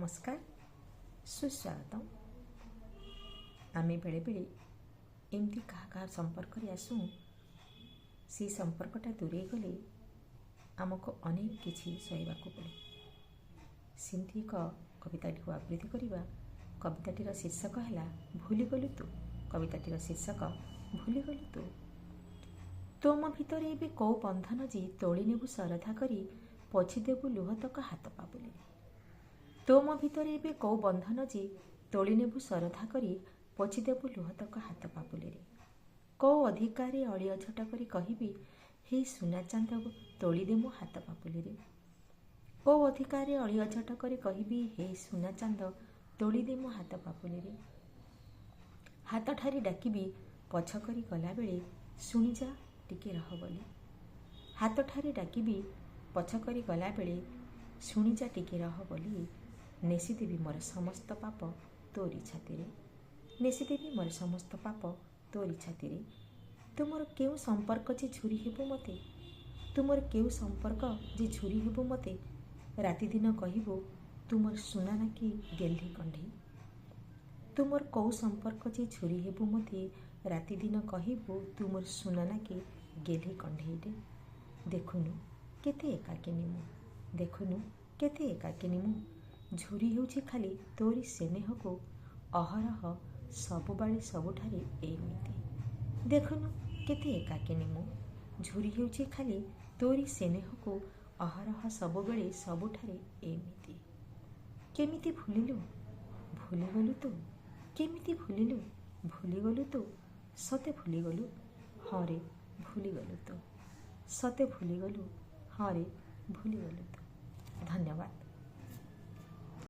नमस्कार सुस्वागत। आम बेले बेले एमती क्या संपर्क आसू से संपर्कटा दूरे गले आमको अनेक किसी सहवाक पड़े। सेमती एक कविताटी को आवृत्ति करवा। कविताटीर शीर्षक है भूलीगलु तू। कविताटीर शीर्षक भूलीगलु तू। तोम भितर एबे कौ बंधन जी तोली नेबु सरधा करी पोछीदेबु लुहतक हाथ पाबुले। तोम भितर एबे कौ बंधन जी तोली नेबु सरधा करी पोछीदेबु लुहतक हाथ पाबुले। कौ अधिकारे अली अझटा करी कहबी हे सुना चांद तोलीदे मो हाथ पाबुले। कौ अधिकारे अली अझटा करी कहबी हे सुना चांद तोलीदे मो हाथ पाबुले। हाथ ठारी डाकिबी पछ करी गला बेले शुणी जा टिके रह बोली। हाथ ठारी डाकिबी पछ करी गला बेले शुणी जा टिके रह बोली। नेसीदेवी मोर समस्त पाप तोरी छाती। नेसीदेवी मोर समस्त पाप तोरी छाती। तुमर केउ संपर्क जे झुरी हेबु मते। तुमर केउ संपर्क जे झुरी हेबु मते। राति दिन कहिबो तुमर सुना ना कि गेल्ही कंढी। तुमर कौ संपर्क जे झुरी हेबु मते। राति दिन कहिबो तुमर सुना ना कि गेल्ही कंढी। देखुनु केते एकाकिनी मु। देखुनु केते एकाकिनी मु। झुरी हेउछि खाली तोरी स्नेह को अहरह सबुबाळे सबुठारे एमिति। देखुनु केते एकाकिनी मु। झुरी हेउछि खाली तोरी स्नेह को अहरह सबुबाळे सबुठारे एमिति। केमिति भूलिलु भूलीगलु तू। केमिति भूलिलु भूलीगलु तू। सते भूलीगलु हाँ रे भूलीगलु तू। सते भूलीगलु हाँ रे भूलीगलु तू। धन्यवाद।